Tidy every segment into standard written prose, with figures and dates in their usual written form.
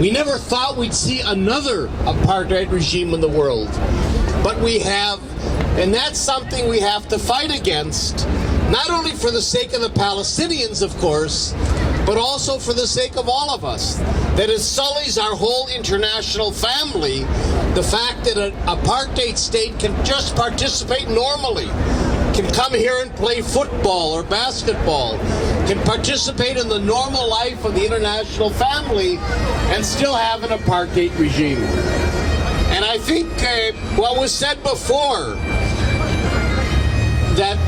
We never thought we'd see another apartheid regime in the world, but we have, and that's something we have to fight against, not only for the sake of the Palestinians, of course, but also for the sake of all of us. That it sullies our whole international family, the fact that an apartheid state can just participate normally, can come here and play football or basketball, can participate in the normal life of the international family and still have an apartheid regime. And I think what was said before, that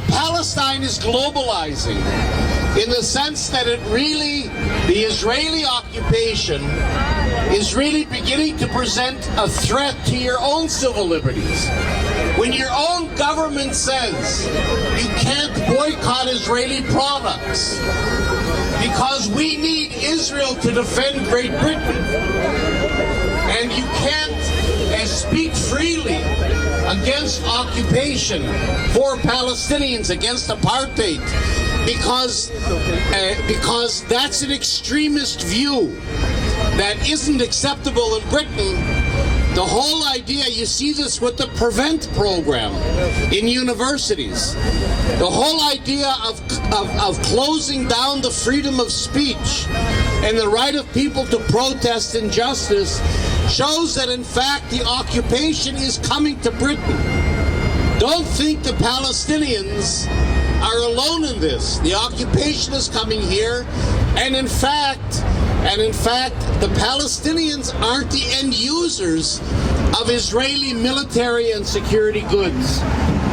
Palestine is globalizing in the sense that it really, the Israeli occupation is really beginning to present a threat to your own civil liberties. When your own government says you can't boycott Israeli products because we need Israel to defend Great Britain, and you can't speak freely against occupation for Palestinians, against apartheid, because that's an extremist view that isn't acceptable in Britain. The whole idea, you see this with the PREVENT program in universities. The whole idea of closing down the freedom of speech and the right of people to protest injustice shows that, in fact, the occupation is coming to Britain. Don't think the Palestinians are alone in this. The occupation is coming here, and in fact, the Palestinians aren't the end users of Israeli military and security goods.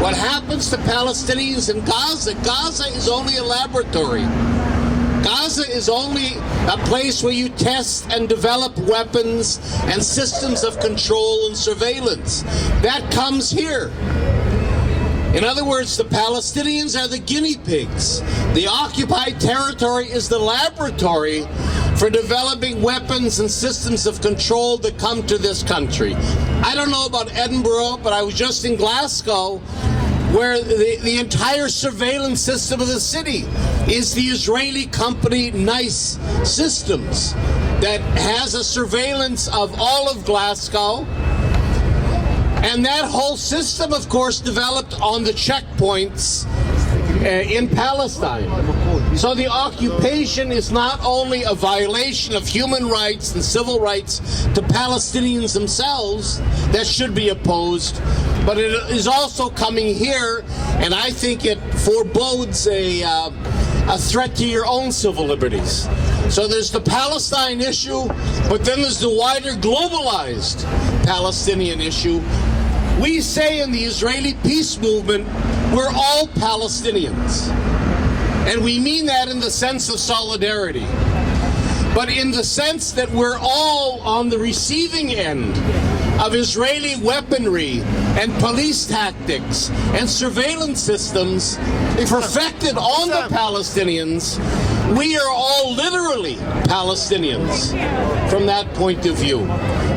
What happens to Palestinians in Gaza? Gaza is only a laboratory. Gaza is only a place where you test and develop weapons and systems of control and surveillance. That comes here. In other words, the Palestinians are the guinea pigs. The occupied territory is the laboratory for developing weapons and systems of control that come to this country. I don't know about Edinburgh, but I was just in Glasgow, where the entire surveillance system of the city is the Israeli company NICE Systems that has a surveillance of all of Glasgow. And that whole system, of course, developed on the checkpoints in Palestine. So the occupation is not only a violation of human rights and civil rights to Palestinians themselves that should be opposed, but it is also coming here, and I think it forebodes a threat to your own civil liberties. So there's the Palestine issue, but then there's the wider globalized Palestinian issue. We say in the Israeli peace movement, we're all Palestinians. And we mean that in the sense of solidarity. But in the sense that we're all on the receiving end of Israeli weaponry and police tactics and surveillance systems perfected on the Palestinians, we are all literally Palestinians from that point of view.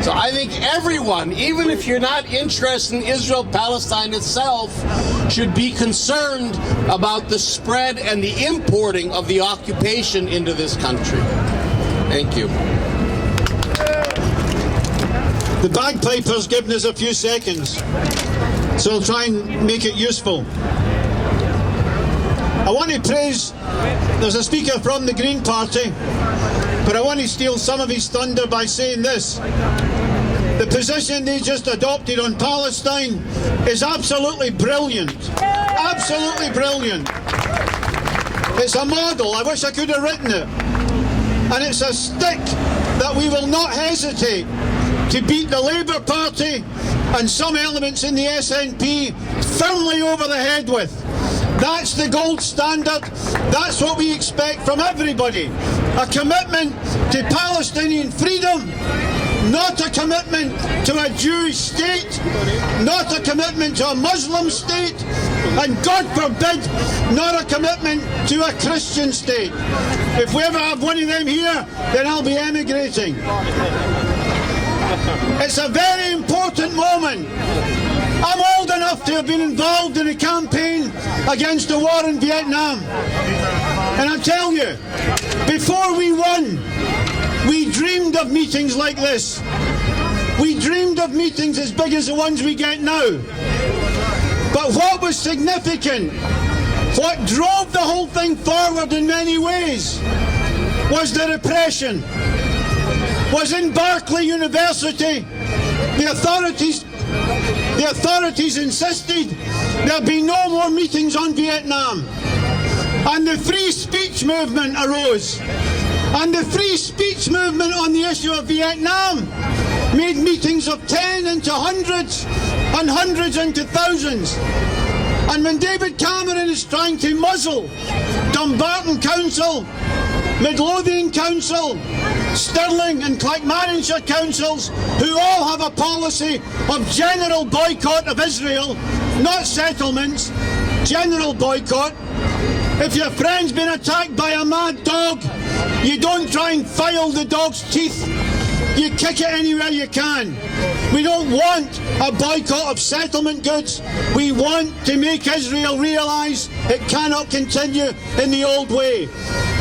So I think everyone, even if you're not interested in Israel-Palestine itself, should be concerned about the spread and the importing of the occupation into this country. Thank you. The bagpiper's given us a few seconds, so I'll try and make it useful. I want to praise, there's a speaker from the Green Party, but I want to steal some of his thunder by saying this. The position they just adopted on Palestine is absolutely brilliant. Absolutely brilliant. It's a model. I wish I could have written it. And it's a stick that we will not hesitate to beat the Labour Party and some elements in the SNP firmly over the head with. That's the gold standard. That's what we expect from everybody. A commitment to Palestinian freedom, not a commitment to a Jewish state, not a commitment to a Muslim state, and God forbid, not a commitment to a Christian state. If we ever have one of them here, then I'll be emigrating. It's a very important moment. I'm old enough to have been involved in a campaign against the war in Vietnam. And I tell you, before we won, We dreamed of meetings like this. We dreamed of meetings as big as the ones we get now. But what was significant, what drove the whole thing forward in many ways, was the repression. Was in Berkeley University, the authorities insisted there be no more meetings on Vietnam. And the free speech movement arose. And the free speech movement on the issue of Vietnam made meetings of 10 into hundreds and hundreds into thousands. And when David Cameron is trying to muzzle Dumbarton Council, Midlothian Council, Stirling and Clackmannanshire councils, who all have a policy of general boycott of Israel, not settlements, general boycott. If your friend's been attacked by a mad dog, you don't try and file the dog's teeth. You kick it anywhere you can. We don't want a boycott of settlement goods. We want to make Israel realise it cannot continue in the old way.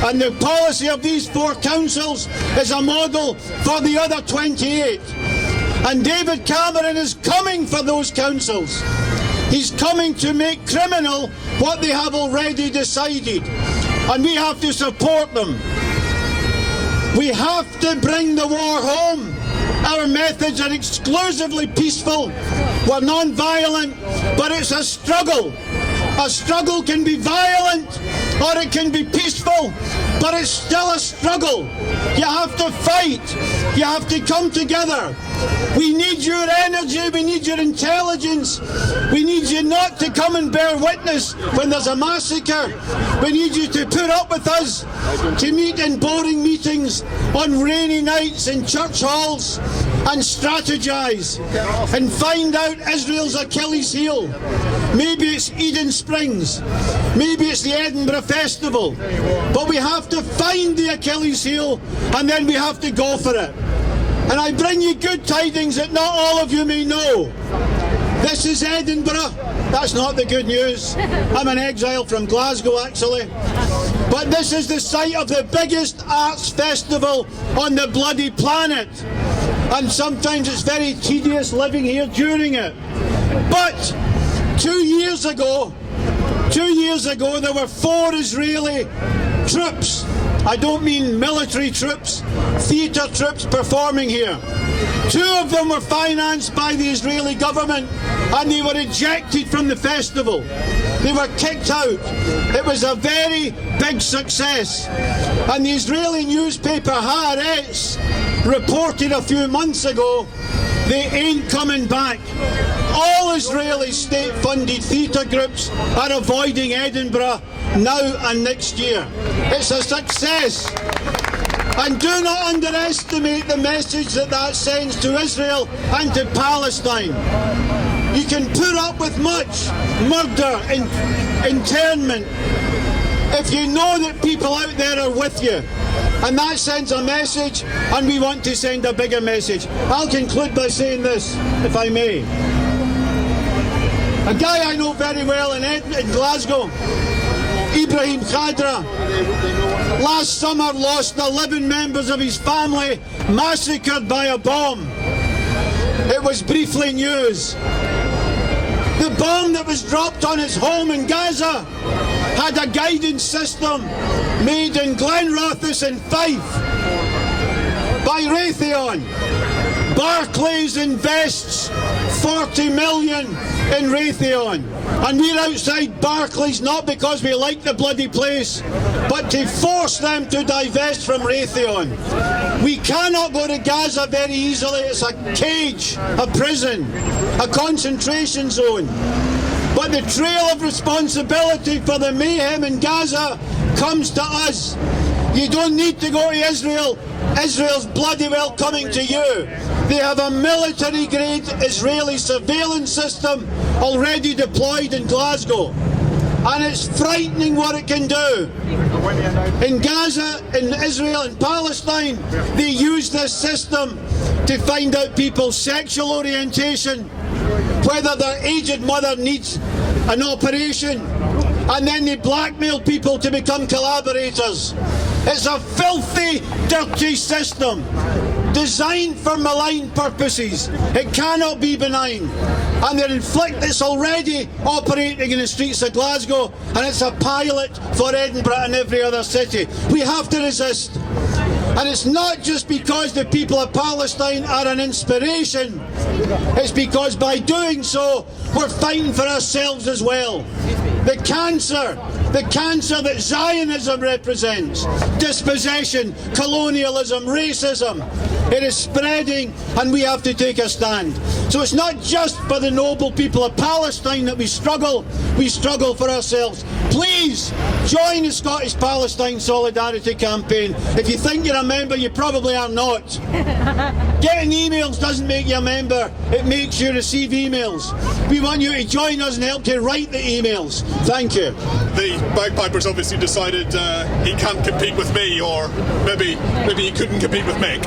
And the policy of these 4 councils is a model for the other 28. And David Cameron is coming for those councils. He's coming to make criminal what they have already decided. And we have to support them. We have to bring the war home. Our methods are exclusively peaceful. We're non-violent, but it's a struggle. A struggle can be violent or it can be peaceful, but it's still a struggle. You have to fight. You have to come together. We need your energy. We need your intelligence. We need you not to come and bear witness when there's a massacre. We need you to put up with us, to meet in boring meetings on rainy nights in church halls and strategize and find out Israel's Achilles heel. Maybe it's Eden Springs. Maybe it's the Edinburgh Festival. But we have to find the Achilles heel and then we have to go for it. And I bring you good tidings that not all of you may know. This is Edinburgh. That's not the good news. I'm an exile from Glasgow, actually. But this is the site of the biggest arts festival on the bloody planet. And sometimes it's very tedious living here during it. But 2 years ago, there were 4 Israeli troops. I don't mean military troops, theatre troops performing here. 2 of them were financed by the Israeli government and they were ejected from the festival. They were kicked out. It was a very big success. And the Israeli newspaper Haaretz reported a few months ago they ain't coming back. All Israeli state-funded theatre groups are avoiding Edinburgh now and next year. It's a success. And do not underestimate the message that sends to Israel and to Palestine. You can put up with much murder and internment if you know that people out there are with you. And that sends a message, and we want to send a bigger message. I'll conclude by saying this, if I may. A guy I know very well in Glasgow, Ibrahim Khadra, last summer lost 11 members of his family massacred by a bomb. It was briefly news. The bomb that was dropped on his home in Gaza had a guidance system made in Glenrothes and Fife by Raytheon. Barclays invests 40 million in Raytheon. And we're outside Barclays not because we like the bloody place, but to force them to divest from Raytheon. We cannot go to Gaza very easily. It's a cage, a prison, a concentration zone. But the trail of responsibility for the mayhem in Gaza comes to us. You don't need to go to Israel. Israel's bloody well coming to you. They have a military-grade Israeli surveillance system already deployed in Glasgow. And it's frightening what it can do. In Gaza, in Israel, in Palestine, they use this system to find out people's sexual orientation, whether their aged mother needs an operation, and then they blackmail people to become collaborators. It's a filthy, dirty system designed for malign purposes. It cannot be benign. And it's already operating in the streets of Glasgow, and it's a pilot for Edinburgh and every other city. We have to resist. And it's not just because the people of Palestine are an inspiration. It's because by doing so, we're fighting for ourselves as well. The cancer that Zionism represents, dispossession, colonialism, racism, it is spreading, and we have to take a stand. So it's not just for the noble people of Palestine that we struggle for ourselves. Please join the Scottish Palestine Solidarity Campaign. If you think you're a member, you probably are not. Getting emails doesn't make you a member, it makes you receive emails. We want you to join us and help to write the emails. Thank you. The bagpipers obviously decided he can't compete with me, or maybe he couldn't compete with Mick.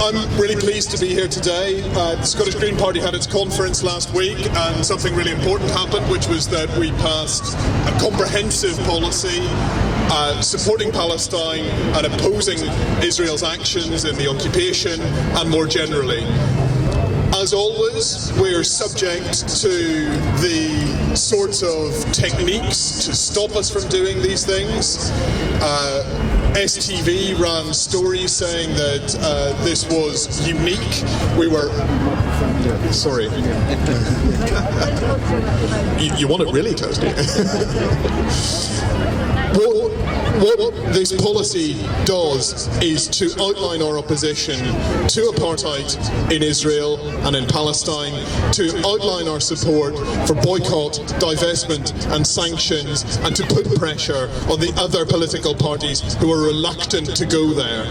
I'm really pleased to be here today. The Scottish Green Party had its conference last week, and something really important happened, which was that we passed a comprehensive policy supporting Palestine and opposing Israel's actions in the occupation and more generally. As always, we're subject to the sorts of techniques to stop us from doing these things. STV ran stories saying that this was unique. We were... Sorry. You want it really close, do you? What this policy does is to outline our opposition to apartheid in Israel and in Palestine, to outline our support for boycott, divestment and sanctions, and to put pressure on the other political parties who are reluctant to go there.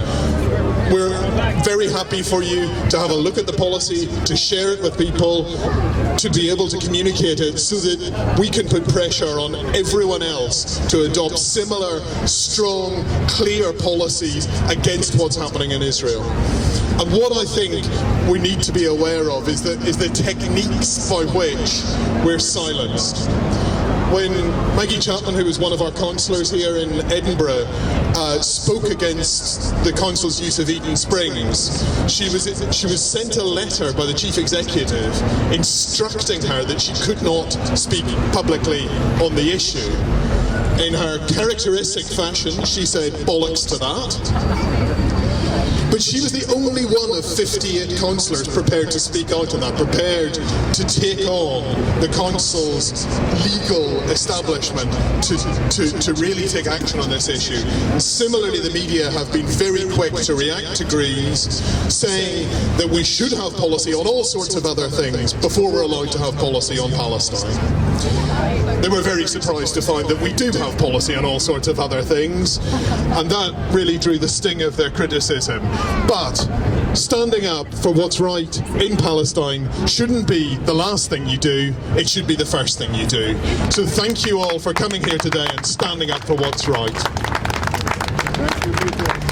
We're very happy for you to have a look at the policy, to share it with people, to be able to communicate it so that we can put pressure on everyone else to adopt similar, strong, clear policies against what's happening in Israel. And what I think we need to be aware of is the techniques by which we're silenced. When Maggie Chapman, who was one of our councillors here in Edinburgh, spoke against the council's use of Eden Springs, she was sent a letter by the chief executive instructing her that she could not speak publicly on the issue. In her characteristic fashion, she said bollocks to that. But she was the only one of 58 councillors prepared to speak out on that, prepared to take on the council's legal establishment to really take action on this issue. And similarly, the media have been very quick to react to Greens, saying that we should have policy on all sorts of other things before we're allowed to have policy on Palestine. They were very surprised to find that we do have policy on all sorts of other things, and that really drew the sting of their criticism. But standing up for what's right in Palestine shouldn't be the last thing you do, it should be the first thing you do. So thank you all for coming here today and standing up for what's right.